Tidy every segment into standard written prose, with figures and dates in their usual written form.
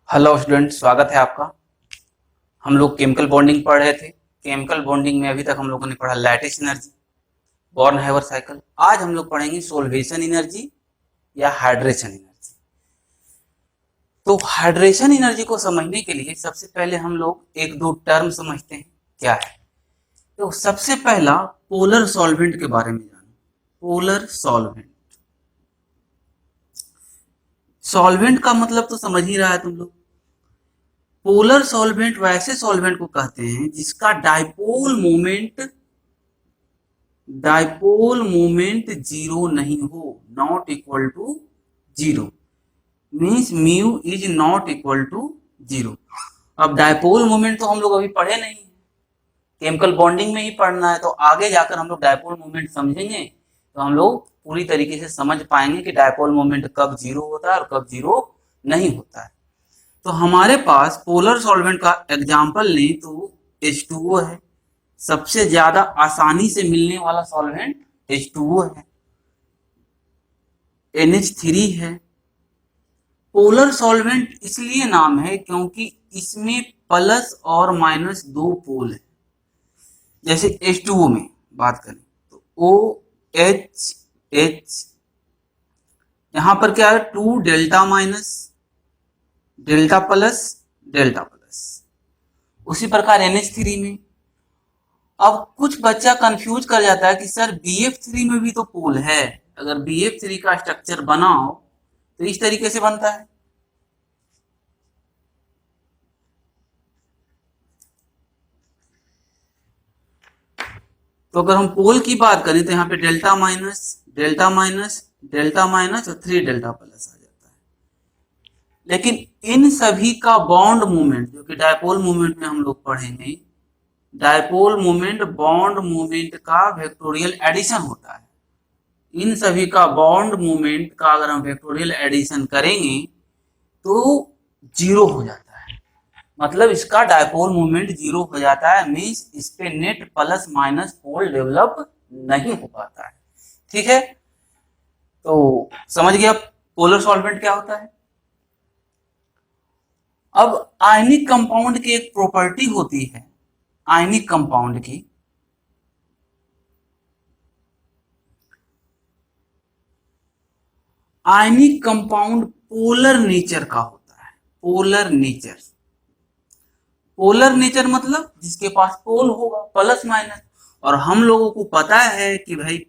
Hello student, स्वागत है आपका। हम लोग केमिकल बॉन्डिंग पढ़ रहे थे। केमिकल बॉन्डिंग में अभी तक हम लोगों ने पढ़ा lattice energy, born however cycle. आज हम लोग पढ़ेंगे सोल्वेशन एनर्जी या हाइड्रेशन एनर्जी। तो हाइड्रेशन एनर्जी को समझने के लिए सबसे पहले हम लोग एक दो टर्म समझते हैं क्या है। तो सबसे पहला पोलर सॉल्वेंट के बारे में जानो। पोलर सॉल्वेंट, सॉल्वेंट का मतलब तो समझ ही रहा है तुम लोग। पोलर सॉल्वेंट वैसे सॉल्वेंट को कहते हैं जिसका डाइपोल मोमेंट जीरो नहीं हो, not equal to zero, means mu is not equal to zero. अब डाइपोल मोमेंट तो हम लोग अभी पढ़े नहीं, केमिकल बॉन्डिंग में ही पढ़ना है। तो आगे जाकर हम लोग डाइपोल मोमेंट समझेंगे तो हम लोग पूरी तरीके से समझ पाएंगे कि डाइपोल मोमेंट कब जीरो होता है और कब जीरो नहीं होता है। तो हमारे पास पोलर सॉल्वेंट का एग्जाम्पल लें तो H2O है। सबसे ज्यादा आसानी से मिलने वाला सॉल्वेंट H2O है। NH3 है। पोलर सॉल्वेंट इसलिए नाम है क्योंकि इसमें प्लस और माइनस दो पोल है। जैसे H2O में बात करें तो OH, यहां पर क्या है, two delta minus, delta plus, delta plus. उसी प्रकार NH3 में। अब कुछ बच्चा कंफ्यूज कर जाता है कि सर BF3 में भी तो पोल है। अगर BF3 का स्ट्रक्चर बनाओ तो इस तरीके से बनता है। तो अगर हम पोल की बात करें तो यहाँ पे delta minus, delta minus, delta minus और 3 डेल्टा प्लस आ जाता है। लेकिन इन सभी का बॉन्ड मूवमेंट, जो कि डायपोल मूवमेंट में हम लोग पढ़ेंगे, डायपोल मूवमेंट बॉन्ड मूवमेंट का वेक्टोरियल एडिशन होता है। इन सभी का बॉन्ड मूवमेंट का अगर हम वेक्टोरियल एडिशन करेंगे तो जीरो हो जाता है। मतलब इसका डायपोल मूवमेंट जीरो हो जाता है, मीन्स इस पे नेट प्लस माइनस पोल डेवलप नहीं हो पाता है। ठीक है, तो समझ गया पोलर सॉल्वेंट क्या होता है। अब आयनिक कंपाउंड की एक प्रॉपर्टी होती है, आयनिक कंपाउंड की, आयनिक कंपाउंड पोलर नेचर का होता है। पोलर नेचर, पोलर नेचर मतलब जिसके पास पोल होगा प्लस माइनस। और हम लोगों को पता है कि भाई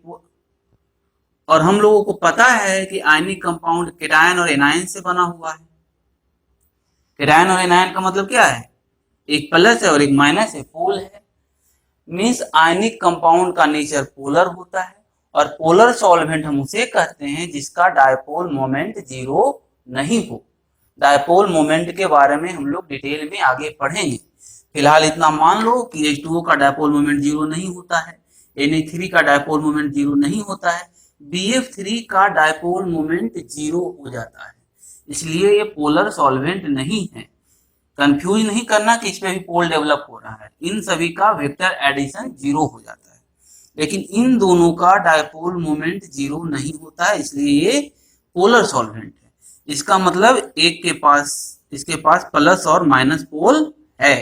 और हम लोगों को पता है कि आयनिक कंपाउंड केटायन और एनायन से बना हुआ है। केटायन और एनायन का मतलब क्या है, एक प्लस है और एक माइनस है, पोल है। मीन्स आयनिक कंपाउंड का नेचर पोलर होता है। और पोलर सॉल्वेंट हम उसे कहते हैं जिसका डायपोल मोमेंट जीरो नहीं हो। डायपोल मोमेंट के बारे में हम लोग डिटेल में आगे पढ़ेंगे। फिलहाल इतना मान लो कि H2O का डायपोल मोमेंट जीरो नहीं होता है, Na3 का डायपोल मोमेंट जीरो नहीं होता है, BF3 का डायपोल मोमेंट जीरो हो जाता है। इसलिए ये पोलर सॉल्वेंट नहीं है। कंफ्यूज नहीं करना कि इस पे भी पोल डेवलप हो रहा है। इन सभी का वेक्टर एडिशन जीरो हो जाता है, लेकिन इन दोनों का डायपोल मोमेंट जीरो नहीं होता है, इसलिए ये पोलर सॉल्वेंट है। इसका मतलब एक के पास, इसके पास प्लस और माइनस पोल है।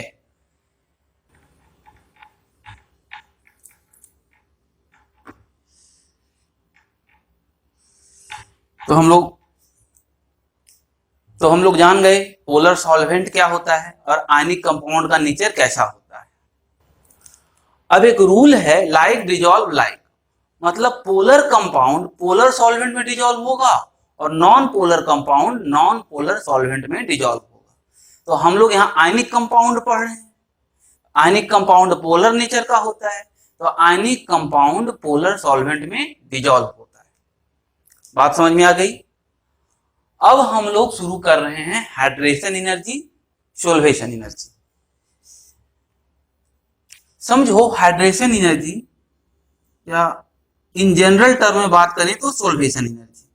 तो हम लोग जान गए पोलर सॉल्वेंट क्या होता है और आयनिक कंपाउंड का नेचर कैसा होता है। अब एक रूल है, लाइक डिजॉल्व लाइक, मतलब पोलर कंपाउंड पोलर सॉल्वेंट में डिजॉल्व होगा और non polar compound non polar solvent में डिजॉल्व होगा। तो हम लोग यहाँ आयनिक कंपाउंड पढ़ रहे हैं। आयनिक कंपाउंड पोलर नेचर का होता है, तो आयनिक कंपाउंड पोलर सॉल्वेंट में डिजॉल्व होता है। बात समझ में आ गई। अब हम लोग शुरू कर रहे हैं हाइड्रेशन एनर्जी, सोल्वेशन एनर्जी। समझो हाइड्रेशन एनर्जी, या इन जनरल टर्म में बात करें तो सोल्वेशन एनर्जी।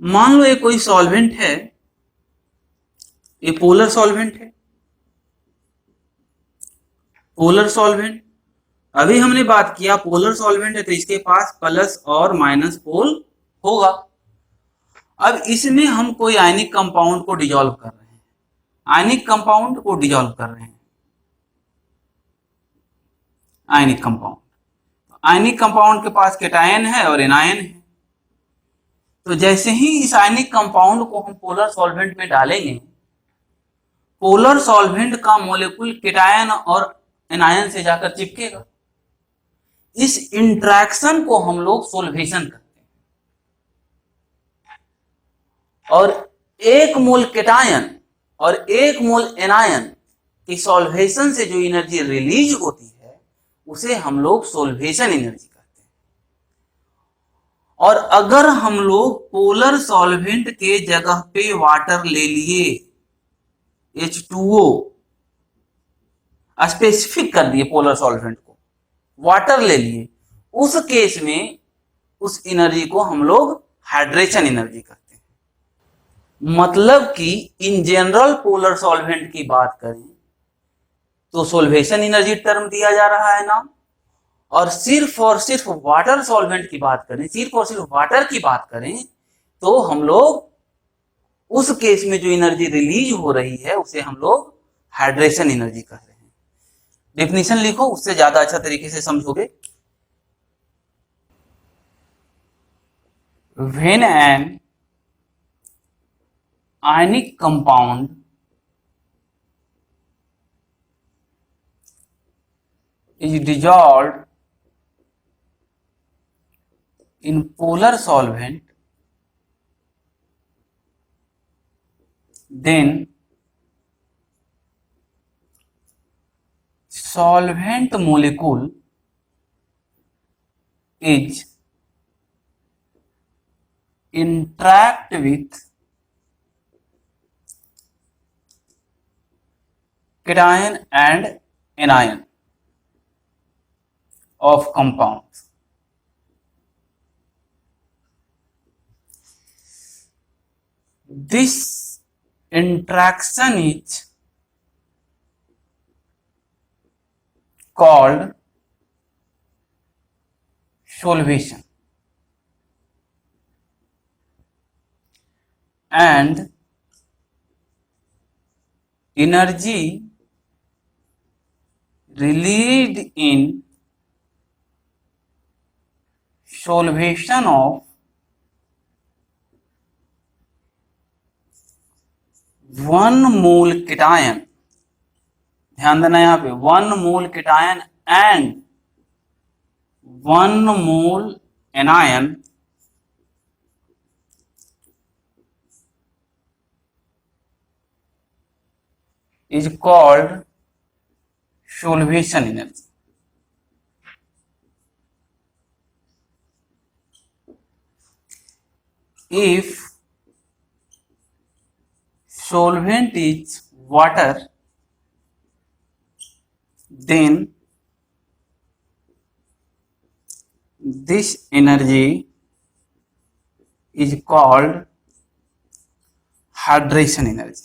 मान लो ये कोई सॉल्वेंट है, ये पोलर सॉल्वेंट है, पोलर सॉल्वेंट। अभी हमने बात किया पोलर सॉल्वेंट है तो इसके पास प्लस और माइनस पोल होगा। अब इसमें हम कोई आयनिक कंपाउंड को डिसॉल्व कर रहे हैं, आयनिक कंपाउंड को डिसॉल्व कर रहे हैं, आयनिक कंपाउंड, आयनिक कंपाउंड के पास कैटायन है और एनायन है। तो जैसे ही इस आयनिक कंपाउंड को हम पोलर सॉल्वेंट में डालेंगे, पोलर सॉल्वेंट का मॉलिक्यूल कैटायन और एनायन से जाकर चिपकेगा। इस इंट्रैक्शन को हम लोग सोल्वेशन करते हैं। और एक मोल कैटायन और एक मोल एनायन की सॉल्वेशन से जो एनर्जी रिलीज होती है उसे हम लोग सोल्वेशन एनर्जी कहते हैं। और अगर हम लोग पोलर सॉल्वेंट के जगह पे वाटर ले लिए, H2O स्पेसिफिक कर दिए, पोलर सॉल्वेंट को वाटर ले लिए, उस केस में उस एनर्जी को हम लोग हाइड्रेशन एनर्जी कहते हैं। मतलब कि इन जनरल पोलर सॉल्वेंट की बात करें तो सोल्वेशन एनर्जी टर्म दिया जा रहा है नाम, और सिर्फ वाटर सॉल्वेंट की बात करें, सिर्फ और सिर्फ वाटर की बात करें तो हम लोग उस केस में जो एनर्जी रिलीज हो रही है उसे हम लोग हाइड्रेशन एनर्जी कह रहे हैं। डेफिनेशन लिखो, उससे ज्यादा अच्छा तरीके से समझोगे। When an ionic compound is dissolved in polar solvent, then solvent molecule is interact with cation and anion of compound. This interaction is called solvation, and energy released in solvation of 1 mole cation, ध्यान देना यहां पे 1 मोल cation and 1 mole anion is called solvation energy. If solvent is water, then this energy is called hydration energy.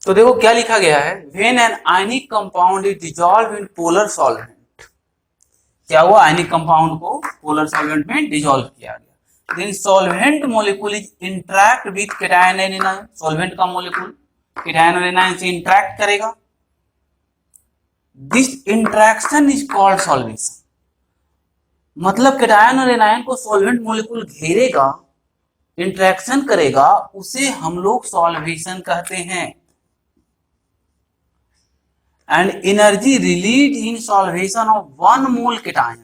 तो देखो क्या लिखा गया है, When an ionic compound is dissolved in polar solvent, क्या हुआ, आयनिक कंपाउंड को पोलर सॉल्वेंट में डिसॉल्व किया गया, then solvent molecule is interact with cation and anion, solvent का मॉलिक्यूल cation और anion से इंटरेक्ट करेगा, this interaction is called solvation, मतलब cation और anion को सॉल्वेंट मॉलिक्यूल घेरेगा, इंटरेक्शन करेगा, उसे हम लोग सॉल्वेशन कहते हैं। And energy released in solvation of 1 mole cation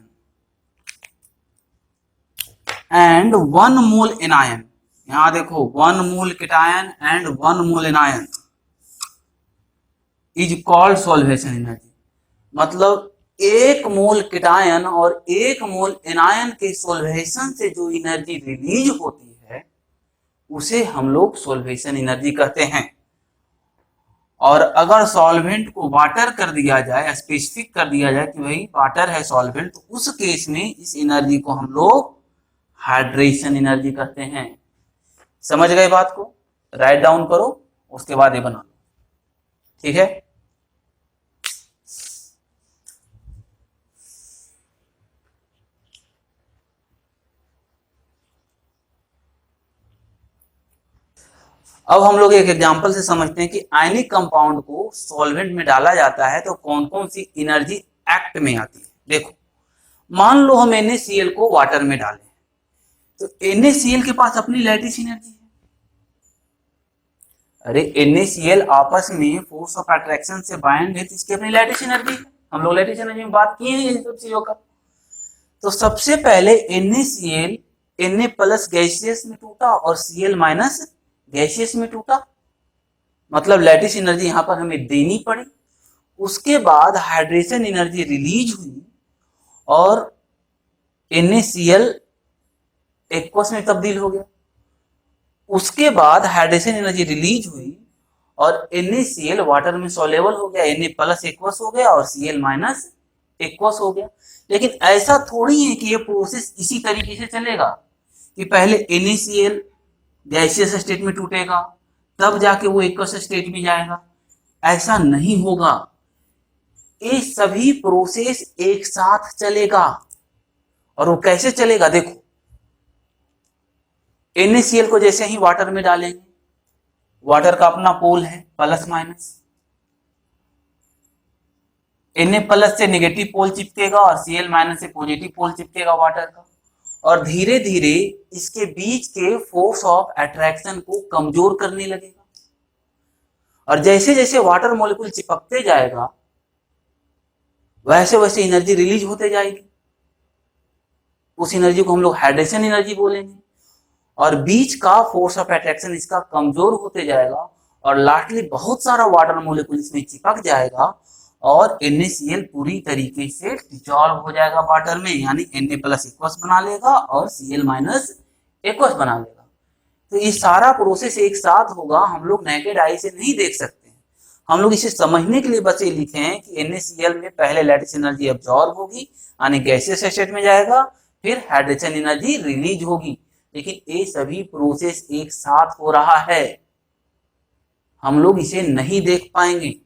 and 1 mole anion, यहां देखो 1 mole cation and 1 mole anion is called solvation energy, मतलब 1 मोल cation और 1 मोल एनायन के सोल्वेशन से जो एनर्जी रिलीज होती है उसे हम लोग सोल्वेशन एनर्जी कहते हैं। और अगर सॉल्वेंट को वाटर कर दिया जाए, स्पेसिफिक कर दिया जाए कि भाई वाटर है सॉल्वेंट, तो उस केस में इस एनर्जी को हम लोग हाइड्रेशन एनर्जी कहते हैं। समझ गए बात को, राइट डाउन करो, उसके बाद ये बना लो, ठीक है। अब हम लोग एक एग्जांपल से समझते हैं कि आयनिक कंपाउंड को सॉल्वेंट में डाला जाता है तो कौन कौन सी एनर्जी एक्ट में आती है। देखो, मान लो हम NaCl को वाटर में डालें तो NaCl के पास अपनी लैटिस एनर्जी है। अरे NaCl आपस में फोर्स ऑफ अट्रैक्शन से बाइंड है तो इसकी अपनी लैटिस एनर्जी है। हम लोग लैटिस एनर्जी में बात किए हैं इन सब चीजों का। तो सबसे पहले NaCl Na प्लस गैसियस में टूटा और Cl माइनस गैसियस में टूटा, मतलब लैटिस एनर्जी यहां पर हमें देनी पड़ी। उसके बाद हाइड्रेशन एनर्जी रिलीज हुई और NaCl एक्वस में तब्दील हो गया। उसके बाद हाइड्रेशन एनर्जी रिलीज हुई और NaCl वाटर में सोलेबल हो गया, Na प्लस एक्वस हो गया और Cl माइनस एक्वस हो गया। लेकिन ऐसा थोड़ी है कि ये प्रोसेस इसी तरीके से चलेगा कि पहले NaCl गैसियस स्टेट में टूटेगा तब जाके वो एक्वस स्टेट में जाएगा। ऐसा नहीं होगा, ये सभी प्रोसेस एक साथ चलेगा। और वो कैसे चलेगा, देखो NaCl को जैसे ही वाटर में डालेंगे, वाटर का अपना पोल है प्लस माइनस, Na प्लस से नेगेटिव पोल चिपकेगा और Cl माइनस से पॉजिटिव पोल चिपकेगा वाटर का, और धीरे धीरे इसके बीच के फोर्स ऑफ अट्रैक्शन को कमजोर करने लगेगा। और जैसे जैसे वाटर मॉलिक्यूल चिपकते जाएगा वैसे वैसे एनर्जी रिलीज होते जाएगी। उस एनर्जी को हम लोग हाइड्रेशन एनर्जी बोलेंगे। और बीच का फोर्स ऑफ अट्रैक्शन इसका कमजोर होते जाएगा और लास्टली बहुत सारा वाटर मॉलिक्यूल इसमें चिपक जाएगा और NaCl पूरी तरीके से डिसॉल्व हो जाएगा वाटर में, यानी Na प्लस एक्वस बना लेगा और Cl माइनस एक्वस बना लेगा। तो ये सारा प्रोसेस एक साथ होगा, हम लोग नेकेड आई से नहीं देख सकते हैं। हम लोग इसे समझने के लिए बस ये लिखे हैं कि NaCl में पहले लैटिस एनर्जी अब्जॉर्ब होगी यानी गैसियस स्टेट में जाएगा, फिर हाइड्रोजन एनर्जी रिलीज होगी। लेकिन ये सभी प्रोसेस एक साथ हो रहा है, हम लोग इसे नहीं देख पाएंगे।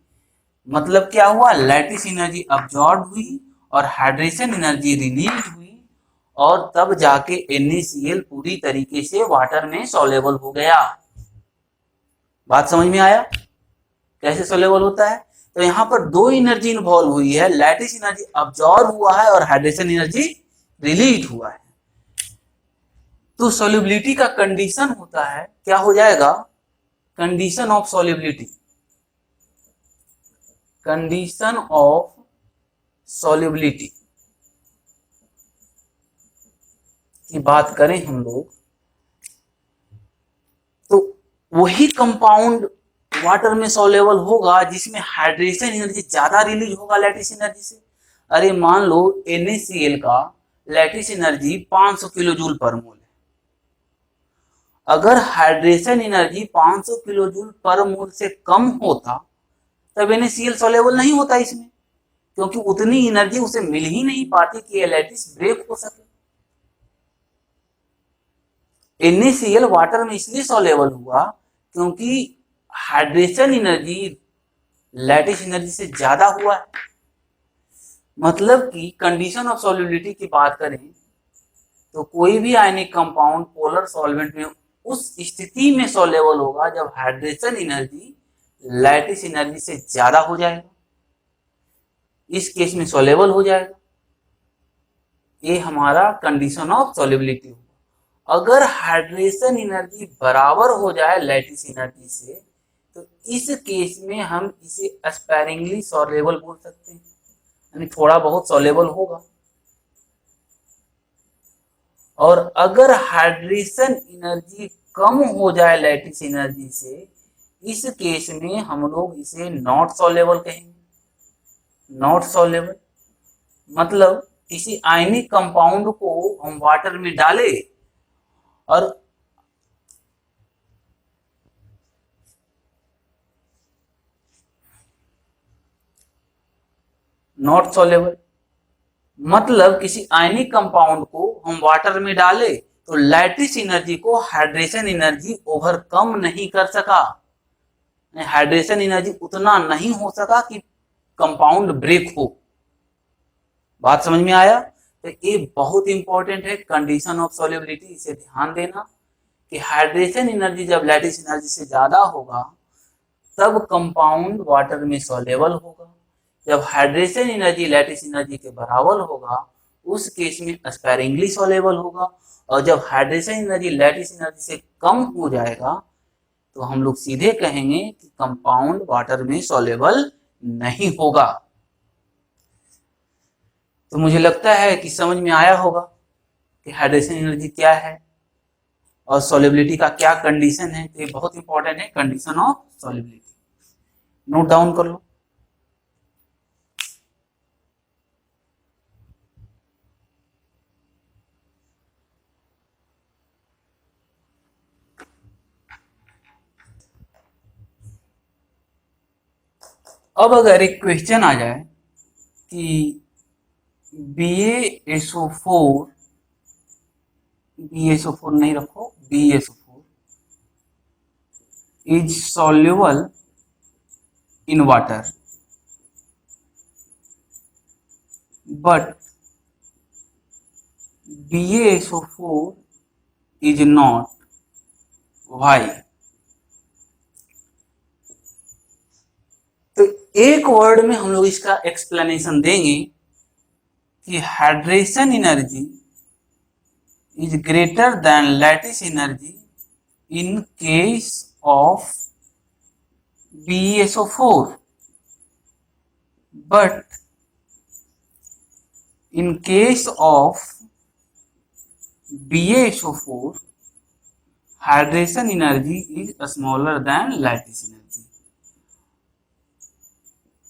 मतलब क्या हुआ, लैटिस एनर्जी अब्जॉर्ब हुई और हाइड्रेशन एनर्जी रिलीज हुई और तब जाके NaCl पूरी तरीके से वाटर में सोलेबल हो गया। बात समझ में आया कैसे सोलेबल होता है? तो यहाँ पर दो एनर्जी इन्वॉल्व हुई है, लैटिस एनर्जी अब्जॉर्ब हुआ है और हाइड्रेशन एनर्जी रिलीज हुआ है। तो सोल्युबिलिटी का कंडीशन होता है, क्या हो जाएगा, condition of solubility. Condition of solubility की बात करें हम लोग तो वही कंपाउंड वाटर में सोलेबल होगा जिसमें हाइड्रेशन एनर्जी ज्यादा रिलीज होगा लैटिस एनर्जी से। अरे मान लो NaCl का lattice energy 500 kilo joule per mole है। अगर hydration energy 500 kilo joule per मोल से कम होता तब NaCl सोलेबल नहीं होता इसमें, क्योंकि उतनी एनर्जी उसे मिल ही नहीं पाती कि ये लैटिस ब्रेक हो सके। NaCl वाटर में इसलिए सोलेबल हुआ क्योंकि हाइड्रेशन एनर्जी लैटिस एनर्जी से ज्यादा हुआ है। मतलब कि कंडीशन ऑफ सोल्युबिलिटी की बात करें तो कोई भी आयनिक कंपाउंड पोलर सॉल्वेंट में उस स्थिति में सोलेबल होगा जब हाइड्रेशन एनर्जी लैटिस एनर्जी से ज्यादा हो जाएगा, इस केस में सोलेबल हो जाएगा। ये हमारा कंडीशन ऑफ सोल्युबिलिटी होगा। अगर हाइड्रेशन एनर्जी बराबर हो जाए लैटिस एनर्जी से तो इस केस में हम इसे स्पैरिंगली सोलेबल बोल सकते हैं, यानी थोड़ा बहुत सोलेबल होगा। और अगर हाइड्रेशन एनर्जी कम हो जाए लैटिस एनर्जी से, इस केस में हम लोग इसे नॉट सोलेबल कहेंगे। नॉट सोलेबल मतलब किसी आयनिक कंपाउंड को हम वाटर में डाले और नॉट सोलेबल मतलब किसी आयनिक कंपाउंड को हम वाटर में डाले तो लैटिस एनर्जी को हाइड्रेशन एनर्जी ओवरकम नहीं कर सका, हाइड्रेशन एनर्जी उतना नहीं हो सका कि कंपाउंड ब्रेक हो। बात समझ में आया? तो ये बहुत इंपॉर्टेंट है कंडीशन ऑफ सोल्युबिलिटी, इसे ध्यान देना कि हाइड्रेशन एनर्जी जब लैटिस एनर्जी से ज्यादा होगा तब कंपाउंड वाटर में सॉल्युबल होगा, जब हाइड्रेशन एनर्जी लैटिस एनर्जी के बराबर होगा उस केस में स्पैरिंगली सॉल्युबल होगा, और जब हाइड्रेशन एनर्जी लैटिस एनर्जी से कम हो जाएगा तो हम लोग सीधे कहेंगे कि कंपाउंड वाटर में सॉल्युबल नहीं होगा। तो मुझे लगता है कि समझ में आया होगा कि हाइड्रेशन एनर्जी क्या है और सॉल्युबिलिटी का क्या कंडीशन है। तो ये बहुत इंपॉर्टेंट है, condition of solubility, note down कर लो। अब अगर एक क्वेश्चन आ जाए कि BaSO4 नहीं रखो, BaSO4 is soluble in water but BaSO4 is not, why? तो एक वर्ड में हम लोग इसका एक्सप्लेनेशन देंगे कि hydration energy is greater than lattice energy in case of BaSO4 but in case of BaSO4 hydration energy is smaller than lattice energy।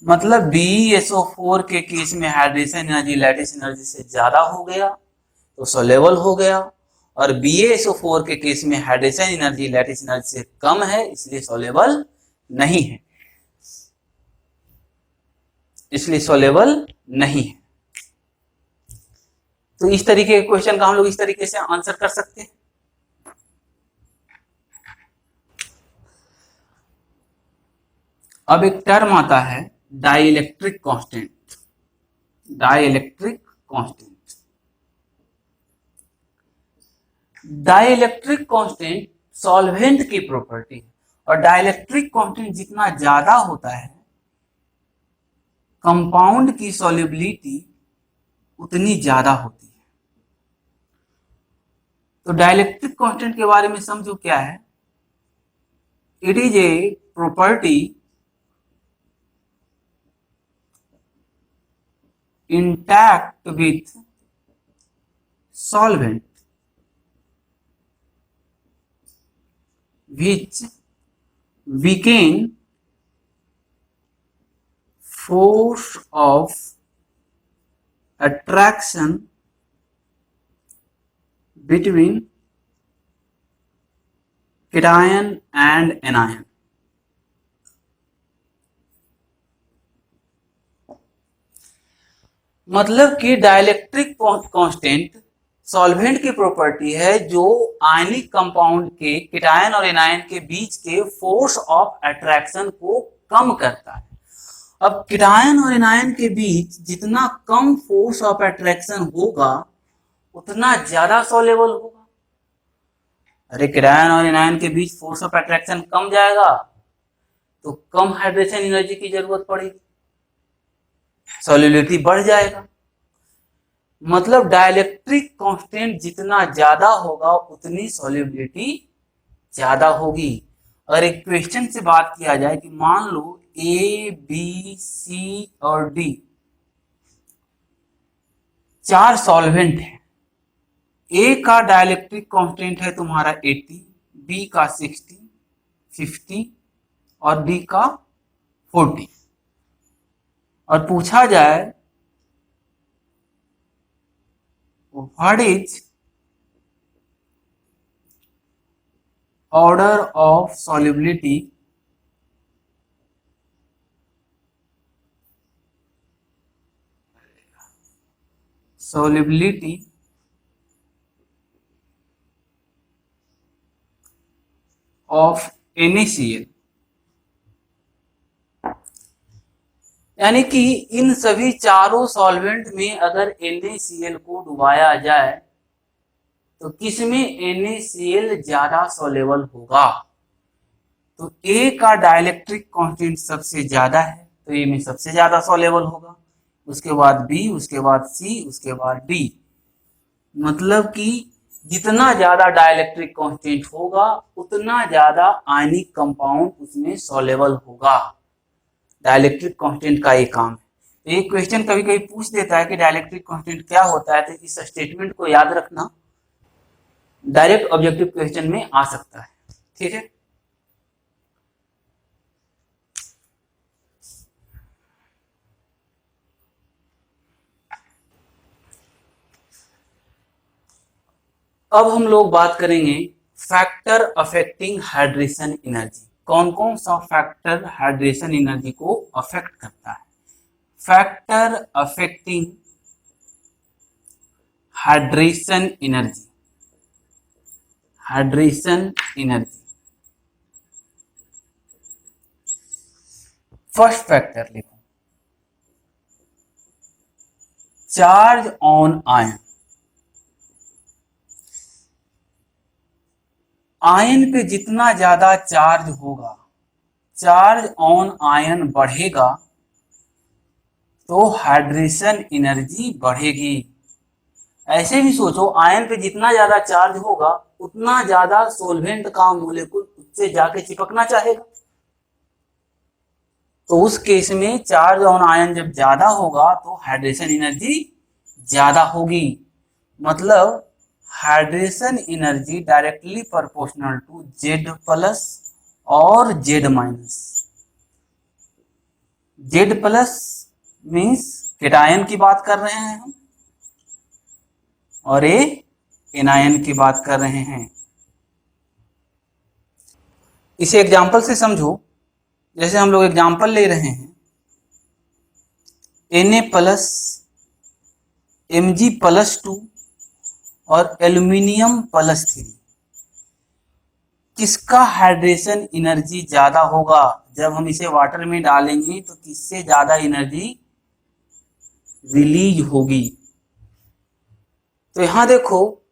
मतलब BaSO4 के केस में हाइड्रेशन एनर्जी लैटिस एनर्जी से ज्यादा हो गया तो सॉल्युबल हो गया, और BaSO4 के केस में हाइड्रेशन एनर्जी लैटिस एनर्जी से कम है इसलिए सॉल्युबल नहीं है, इसलिए सॉल्युबल नहीं है। तो इस तरीके के क्वेश्चन का हम लोग इस तरीके से आंसर कर सकते हैं। अब एक टर्म आता है dielectric constant. Dielectric constant, dielectric constant solvent की प्रॉपर्टी है, और डाइइलेक्ट्रिक कांस्टेंट जितना ज्यादा होता है कंपाउंड की सॉल्युबिलिटी उतनी ज्यादा होती है। तो डाइइलेक्ट्रिक कांस्टेंट के बारे में समझो क्या है। It is a property intact with solvent which weaken force of attraction between cation and anion। मतलब कि डाइइलेक्ट्रिक कांस्टेंट सॉल्वेंट की प्रॉपर्टी है जो आयनिक कंपाउंड के कीटायन और एनायन के बीच के फोर्स ऑफ अट्रैक्शन को कम करता है। अब कीटायन और एनायन के बीच जितना कम फोर्स ऑफ अट्रैक्शन होगा उतना ज्यादा सॉल्युबल होगा। अरे कीटायन और एनायन के बीच फोर्स ऑफ अट्रैक्शन कम जाएगा तो कम हाइड्रेशन एनर्जी की जरूरत पड़ेगी, सॉल्युबिलिटी बढ़ जाएगा। मतलब डाइइलेक्ट्रिक कांस्टेंट जितना ज्यादा होगा उतनी सॉल्युबिलिटी ज्यादा होगी। अगर एक क्वेश्चन से बात किया जाए कि मान लो ए बी सी और डी चार सॉल्वेंट है, ए का डाइइलेक्ट्रिक कांस्टेंट है तुम्हारा 80, बी का 60, 50 और डी का 40, और पूछा जाए what is order of solubility of NaCl, यानी कि इन सभी चारों सॉल्वेंट में अगर NaCl को डुबाया जाए तो किसमें NaCl ज्यादा सोलेबल होगा? तो A का डाइलेक्ट्रिक कांस्टेंट सबसे ज्यादा है, तो A में सबसे ज्यादा सोलेबल होगा, उसके बाद B, उसके बाद C, उसके बाद D। मतलब कि जितना ज्यादा डाइलेक्ट्रिक कांस्टेंट होगा उतना ज्यादा आयनिक कंपाउंड उसमें सोलेबल होगा। डाइलेक्ट्रिक कांस्टेंट का ये काम है। एक क्वेश्चन कभी कभी पूछ देता है कि डाइलेक्ट्रिक कांस्टेंट क्या होता है, तो इस स्टेटमेंट को याद रखना, डायरेक्ट ऑब्जेक्टिव क्वेश्चन में आ सकता है। ठीक है, अब हम लोग बात करेंगे फैक्टर अफेक्टिंग हाइड्रेशन एनर्जी। कौन कौन सा फैक्टर हाइड्रेशन एनर्जी को अफेक्ट करता है? Factor affecting hydration energy, hydration energy. First factor लिखो, चार्ज ऑन आयन। आयन पे जितना ज्यादा चार्ज होगा, चार्ज ऑन आयन बढ़ेगा तो हाइड्रेशन एनर्जी बढ़ेगी। ऐसे भी सोचो, आयन पे जितना ज्यादा चार्ज होगा उतना ज्यादा सोल्वेंट का मोलेकुल उससे जाके चिपकना चाहेगा, तो उस केस में चार्ज ऑन आयन जब ज्यादा होगा तो हाइड्रेशन एनर्जी ज्यादा होगी। मतलब hydration energy directly proportional to Z plus और Z minus. Z plus means cation की बात कर रहे हैं हम, और ये एनायन की बात कर रहे हैं। इसे एग्जाम्पल से समझो, जैसे हम लोग एग्जाम्पल ले रहे हैं Na प्लस Mg+2 और एल्यूमिनियम +3। किसका हाइड्रेशन एनर्जी ज्यादा होगा? जब हम इसे वाटर में डालेंगे तो किससे ज्यादा एनर्जी रिलीज होगी? तो यहां देखो,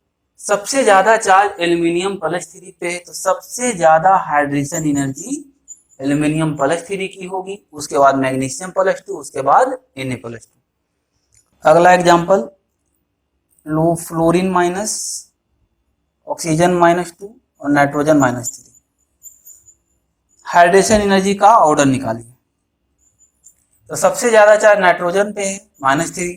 सबसे ज्यादा चार्ज एल्यूमिनियम +3 पे है, तो सबसे ज्यादा हाइड्रेशन एनर्जी एल्यूमिनियम +3 की होगी, उसके बाद मैग्नीशियम +2, उसके बाद Na+2। अगला एग्जांपल लो, फ्लोरीन माइनस, ऑक्सीजन -2 और नाइट्रोजन -3। हाइड्रेशन एनर्जी का ऑर्डर निकालिए। तो सबसे ज्यादा चार्ज नाइट्रोजन पे है -3।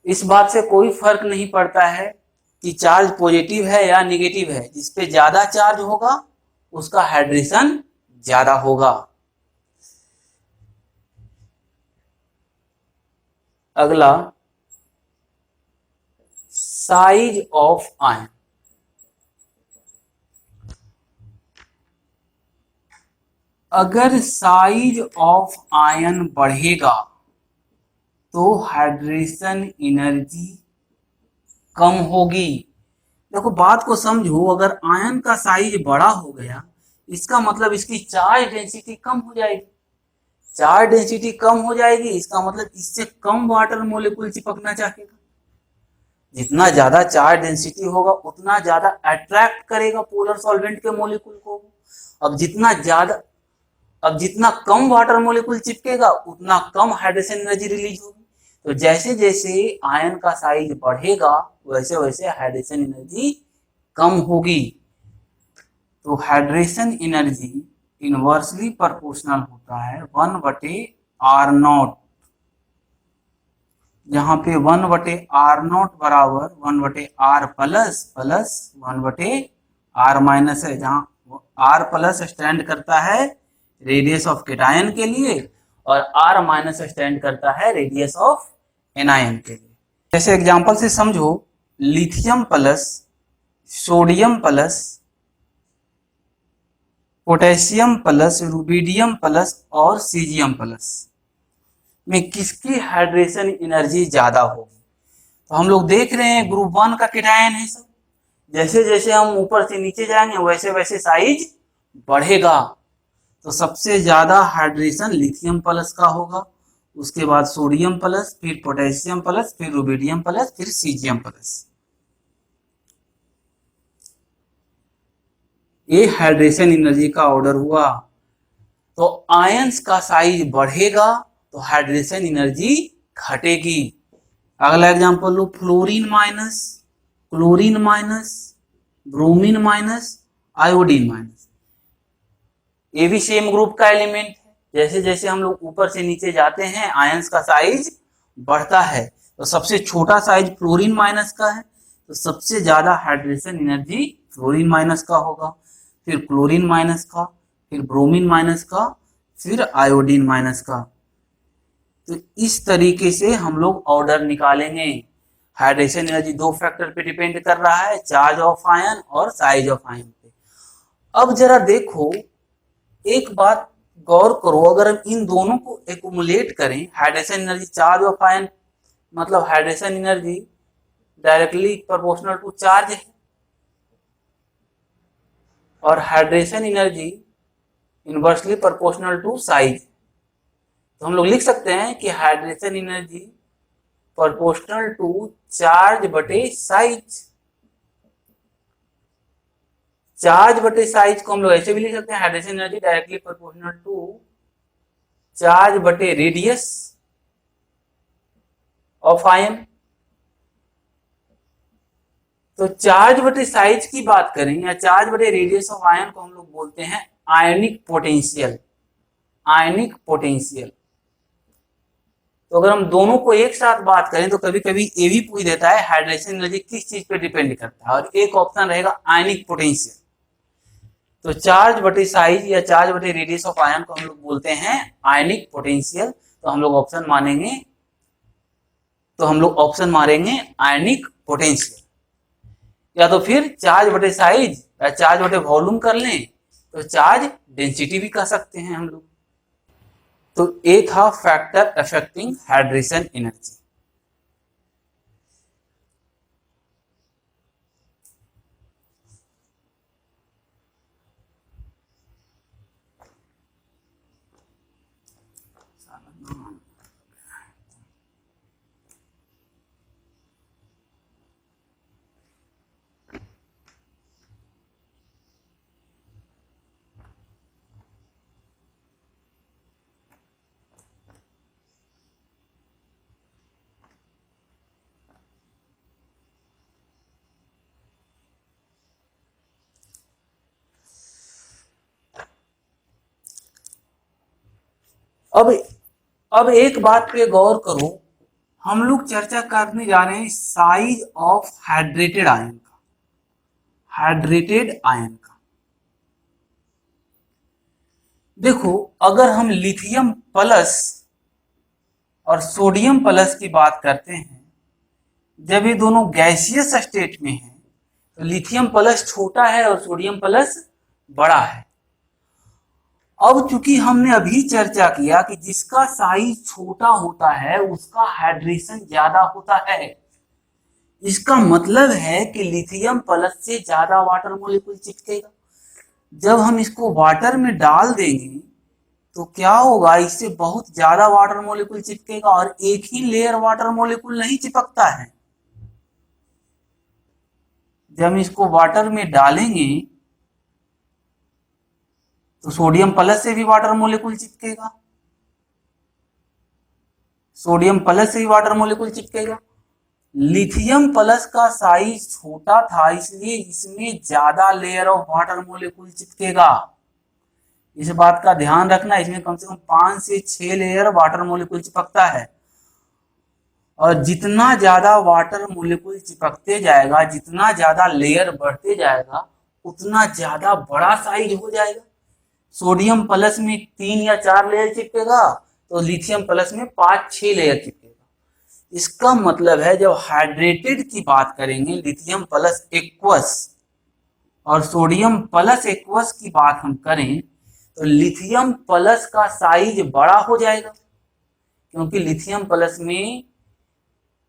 इस बात से कोई फर्क नहीं पड़ता है कि चार्ज पॉजिटिव है या निगेटिव है, जिस पे ज्यादा चार्ज होगा उसका हाइड्रेशन ज्यादा होगा। अगला, साइज ऑफ आयन। अगर साइज ऑफ आयन बढ़ेगा तो हाइड्रेशन एनर्जी कम होगी। देखो बात को समझो, अगर आयन का साइज बड़ा हो गया इसका मतलब इसकी चार्ज डेंसिटी कम हो जाएगी। चार्ज डेंसिटी कम हो जाएगी इसका मतलब इससे कम वाटर मोलिक्यूल चिपकना चाहेगा। जितना ज्यादा चार्ज डेंसिटी होगा उतना ज्यादा अट्रैक्ट करेगा पोलर सॉल्वेंट के मोलिक्यूल को। अब जितना कम वाटर मोलिक्यूल चिपकेगा उतना कम हाइड्रेशन एनर्जी रिलीज होगी। तो जैसे जैसे आयन का साइज बढ़ेगा वैसे वैसे हाइड्रेशन एनर्जी कम होगी। तो हाइड्रेशन एनर्जी इनवर्सली प्रोपोर्शनल होता है 1/R0, जहां पे 1/R0 बराबर 1/R plus plus 1/R minus है, जहां R प्लस स्टैंड करता है रेडियस ऑफ केटायन के लिए और R माइनस स्टैंड करता है रेडियस ऑफ एनायन के लिए। जैसे एग्जांपल से समझो, lithium plus, sodium plus, potassium plus, rubidium plus और सीजियम प्लस में किसकी हाइड्रेशन एनर्जी ज्यादा होगी? तो हम लोग देख रहे हैं ग्रुप 1 का केटायन है सब। जैसे जैसे हम ऊपर से नीचे जाएंगे वैसे वैसे साइज बढ़ेगा। तो सबसे ज्यादा हाइड्रेशन लिथियम प्लस का होगा, उसके बाद सोडियम प्लस, फिर पोटेशियम प्लस, फिर रुबिडियम प्लस, फिर सीजियम प्लस। ये हाइड्रेशन एनर्जी का ऑर्डर हुआ, तो आयंस का साइज बढ़ेगा तो हाइड्रेशन एनर्जी घटेगी। अगला एग्जांपल लो, fluorine minus, chlorine minus, bromine minus, iodine minus. ये भी सेम ग्रुप का एलिमेंट है। जैसे जैसे हम लोग ऊपर से नीचे जाते हैं आयंस का साइज बढ़ता है। तो सबसे छोटा साइज फ्लोरीन माइनस का है, तो सबसे ज्यादा हाइड्रेशन एनर्जी फ्लोरीन माइनस का होगा, फिर क्लोरीन माइनस का, फिर ब्रोमीन माइनस का, फिर आयोडीन माइनस का। तो इस तरीके से हम लोग ऑर्डर निकालेंगे। हाइड्रेशन एनर्जी दो फैक्टर पे डिपेंड कर रहा है, चार्ज ऑफ आयन और साइज ऑफ आयन पे। अब जरा देखो, एक बात गौर करो, अगर हम इन दोनों को एक्युमुलेट करें, hydration energy charge of ion मतलब hydration energy directly proportional to charge है, और hydration energy inversely proportional to size. तो हम लोग लिख सकते हैं कि hydration energy proportional to charge बटे साइज। चार्ज बटे साइज को हम लोग ऐसे भी लिख सकते हैं, hydration energy directly proportional to charge बटे रेडियस ऑफ आयन। तो चार्ज बटे साइज की बात करें या चार्ज बटे रेडियस ऑफ आयन को हम लोग बोलते हैं आयनिक पोटेंशियल। आयनिक पोटेंशियल। तो अगर हम दोनों को एक साथ बात करें तो कभी कभी ये भी पूछ देता है हाइड्रेशन एनर्जी किस चीज पे डिपेंड करता है, और एक ऑप्शन रहेगा आयनिक पोटेंशियल। तो चार्ज बटे साइज या चार्ज बटे रेडियस ऑफ आयन को हम लोग बोलते हैं आयनिक पोटेंशियल। तो हम लोग ऑप्शन मानेंगे, तो हम लोग ऑप्शन मारेंगे आयनिक पोटेंशियल। या तो फिर चार्ज बटे साइज या चार्ज बटे वॉल्यूम कर लें, तो चार्ज डेंसिटी भी कह सकते हैं हम लोग। तो ये था फैक्टर अफेक्टिंग हाइड्रेशन एनर्जी। अब एक बात पे गौर करो, हम लोग चर्चा करने जा रहे हैं साइज ऑफ हाइड्रेटेड आयन का। हाइड्रेटेड आयन का देखो, अगर हम लिथियम प्लस और सोडियम प्लस की बात करते हैं, जब ये दोनों गैसियस स्टेट में है तो लिथियम प्लस छोटा है और सोडियम प्लस बड़ा है। अब चूंकि हमने अभी चर्चा किया कि जिसका साइज छोटा होता है उसका हाइड्रेशन ज्यादा होता है, इसका मतलब है कि लिथियम प्लस से ज्यादा वाटर मॉलिक्यूल चिपकेगा। जब हम इसको वाटर में डाल देंगे तो क्या होगा, इससे बहुत ज्यादा वाटर मॉलिक्यूल चिपकेगा और एक ही लेयर वाटर मॉलिक्यूल नहीं चिपकता है। जब हम इसको वाटर में डालेंगे तो सोडियम प्लस से भी वाटर मॉलिक्यूल चिपकेगा, सोडियम प्लस से भी वाटर मॉलिक्यूल चिपकेगा। लिथियम प्लस का साइज छोटा था इसलिए इसमें ज्यादा लेयर ऑफ वाटर मॉलिक्यूल चिपकेगा। इस बात का ध्यान रखना, इसमें कम से कम 5 से 6 लेयर वाटर मॉलिक्यूल चिपकता है। और जितना ज्यादा वाटर मॉलिक्यूल चिपकते जाएगा, जितना ज्यादा लेयर बढ़ते जाएगा, उतना ज्यादा बड़ा साइज हो जाएगा। सोडियम प्लस में 3 या 4 लेयर चिपकेगा तो लिथियम प्लस में 5-6 लेयर चिपकेगा। इसका मतलब है जब हाइड्रेटेड की बात करेंगे, लिथियम प्लस एक्वस और सोडियम प्लस एक्वस की बात हम करें, तो लिथियम प्लस का साइज बड़ा हो जाएगा, क्योंकि लिथियम प्लस में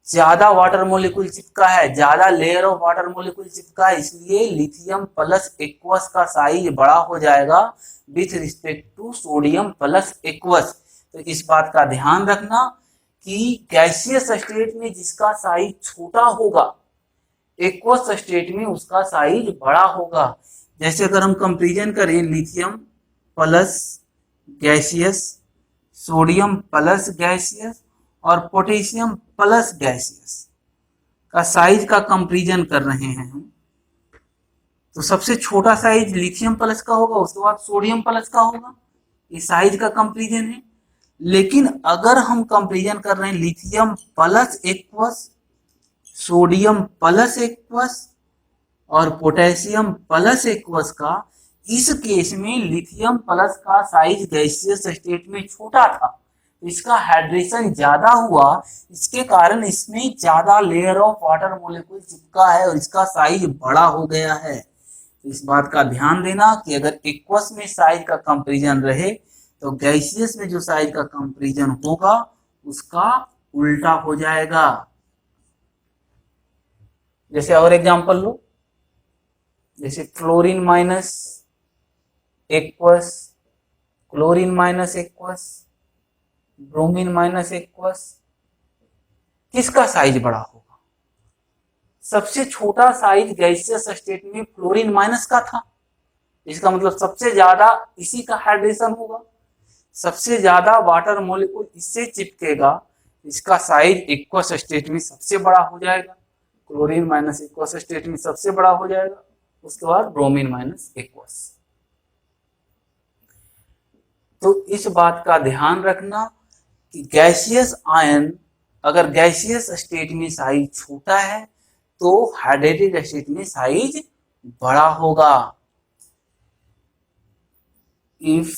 ज्यादा वाटर मॉलिक्यूल चिपका है, ज्यादा लेयर ऑफ वाटर मॉलिक्यूल चिपका है, इसलिए लिथियम प्लस एक्वस का साइज बड़ा हो जाएगा with respect to sodium plus aqueous. तो इस बात का ध्यान रखना कि गैसियस स्टेट में जिसका साइज छोटा होगा, एक्वस स्टेट में उसका साइज बड़ा होगा। जैसे अगर हम कंपेरिजन करें lithium plus gaseous, sodium plus gaseous और पोटेशियम प्लस गैसियस का साइज का कंपेरिजन कर रहे हैं हम, तो सबसे छोटा साइज लिथियम प्लस का होगा, उसके बाद सोडियम प्लस का होगा। ये साइज का कंपेरिजन है। लेकिन अगर हम कंपेरिजन कर रहे हैं lithium plus aqueous, sodium plus aqueous और पोटेशियम प्लस एक्वस का, इस केस में लिथियम प्लस का साइज गैसियस स्टेट में छोटा था, इसका हाइड्रेशन ज्यादा हुआ, इसके कारण इसमें ज्यादा लेयर ऑफ वाटर मोलिक्यूल चिपका है और इसका साइज बड़ा हो गया है। इस बात का ध्यान देना कि अगर एक्वस में साइज का कंपेरिजन रहे तो गैसियस में जो साइज का कंपेरिजन होगा उसका उल्टा हो जाएगा। जैसे और एग्जांपल लो, जैसे chlorine minus aqueous, chlorine minus aqueous, bromine minus aqueous, किसका साइज बड़ा होगा? सबसे छोटा साइज गैसियस स्टेट में फ्लोरीन माइनस का था, इसका मतलब सबसे ज्यादा इसी का हाइड्रेशन होगा, सबसे ज्यादा वाटर मॉलिक्यूल इससे चिपकेगा, इसका साइज एक्वस स्टेट में सबसे बड़ा हो जाएगा, क्लोरीन माइनस एक्वस स्टेट में सबसे बड़ा हो जाएगा, उसके बाद ब्रोमीन माइनस एक्वस। तो इस बात का ध्यान रखना कि गैसियस आयन अगर गैसियस स्टेट में साइज छोटा है तो हाइड्रेटेड स्टेट में साइज बड़ा होगा। If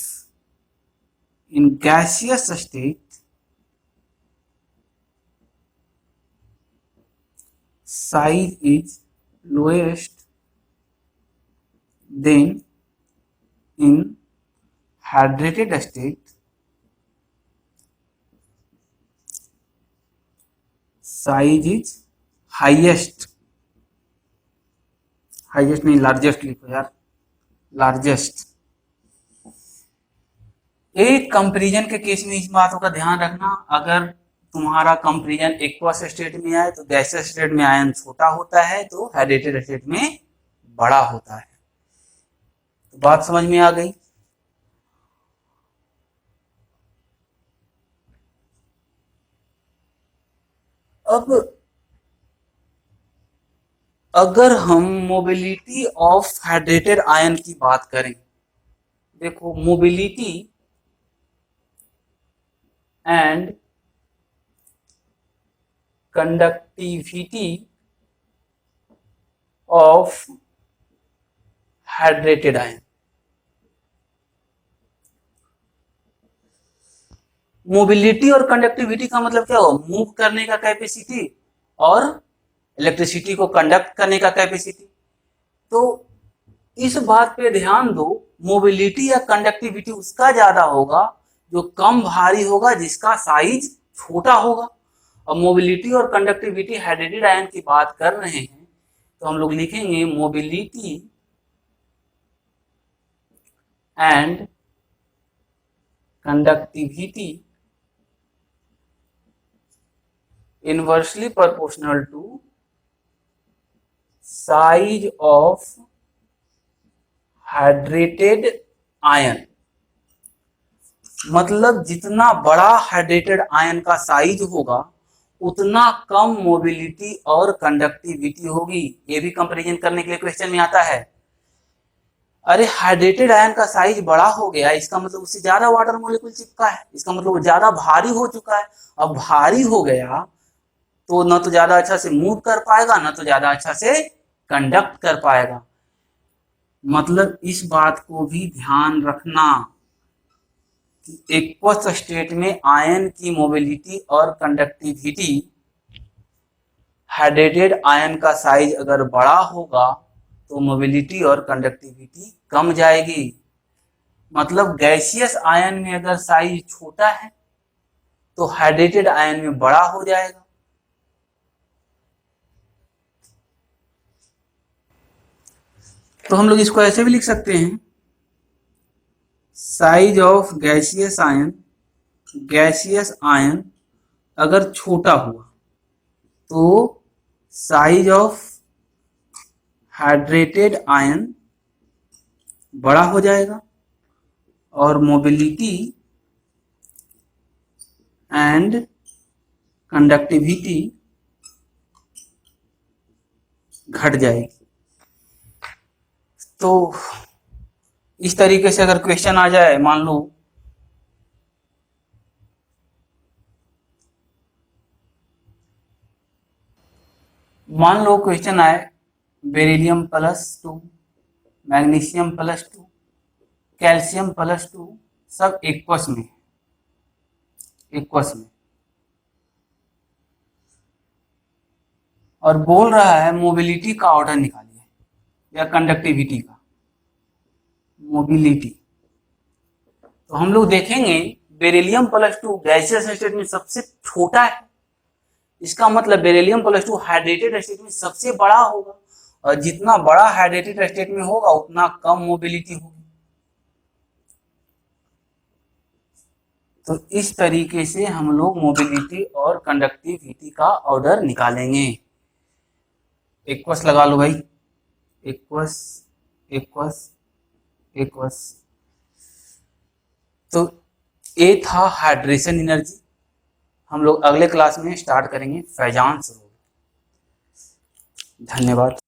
in gaseous state size is lowest, then in hydrated state size is highest, highest नहीं लार्जेस्ट लिखो यार, लार्जेस्ट। एक कंपेरिजन के केस में इस बातों का ध्यान रखना, अगर तुम्हारा कंपेरिजन एक्वस स्टेट में आए तो गैसियस स्टेट में आयन छोटा होता है, तो हाइड्रेटेड स्टेट में बड़ा होता है। तो बात समझ में आ गई। अब अगर हम मोबिलिटी ऑफ हाइड्रेटेड आयन की बात करें, देखो mobility and conductivity of hydrated ion, mobility और कंडक्टिविटी का मतलब क्या हो? मूव करने का कैपेसिटी और इलेक्ट्रिसिटी को कंडक्ट करने का कैपेसिटी। तो इस बात पे ध्यान दो, मोबिलिटी या कंडक्टिविटी उसका ज्यादा होगा जो कम भारी होगा, जिसका साइज छोटा होगा। और मोबिलिटी और कंडक्टिविटी हाइड्रेटेड आयन की बात कर रहे हैं तो हम लोग लिखेंगे mobility and conductivity inversely proportional to size of hydrated ion। मतलब जितना बड़ा हाइड्रेटेड आयन का साइज होगा उतना कम मोबिलिटी और कंडक्टिविटी होगी। ये भी कंपैरिजन करने के लिए क्वेश्चन में आता है। अरे हाइड्रेटेड आयन का साइज बड़ा हो गया, इसका मतलब उससे ज्यादा वाटर मॉलिक्यूल चिपका है, इसका मतलब ज्यादा भारी हो चुका है। अब भारी हो गया तो न तो ज्यादा अच्छा से मूव कर पाएगा, न तो ज्यादा अच्छा से कंडक्ट कर पाएगा। मतलब इस बात को भी ध्यान रखना कि एक्वस स्टेट में आयन की मोबिलिटी और कंडक्टिविटी, हाइड्रेटेड आयन का साइज अगर बड़ा होगा तो मोबिलिटी और कंडक्टिविटी कम जाएगी। मतलब गैसियस आयन में अगर साइज छोटा है तो हाइड्रेटेड आयन में बड़ा हो जाएगा। तो हम लोग इसको ऐसे भी लिख सकते हैं, साइज ऑफ गैसियस आयन अगर छोटा हुआ तो साइज ऑफ हाइड्रेटेड आयन बड़ा हो जाएगा और मोबिलिटी एंड कंडक्टिविटी घट जाएगी। तो इस तरीके से अगर क्वेश्चन आ जाए, मान लो क्वेश्चन आए बेरिलियम +2, मैग्नीशियम +2, कैल्शियम +2 सब एक्वस में और बोल रहा है मोबिलिटी का ऑर्डर निकालिए या कंडक्टिविटी का मोबिलिटी। तो हम लोग देखेंगे बेरिलियम +2 गैसियस स्टेट में सबसे छोटा है, इसका मतलब बेरिलियम +2 हाइड्रेटेड स्टेट में सबसे बड़ा होगा और जितना बड़ा हाइड्रेटेड स्टेट में होगा उतना कम मोबिलिटी होगी। तो इस तरीके से हम लोग मोबिलिटी और कंडक्टिविटी का ऑर्डर निकालेंगे। एक्वस लगा लो भाई, एक्वस एक्वस एक्वस। तो ये था हाइड्रेशन एनर्जी। हम लोग अगले क्लास में स्टार्ट करेंगे फैजान्स रूल। धन्यवाद।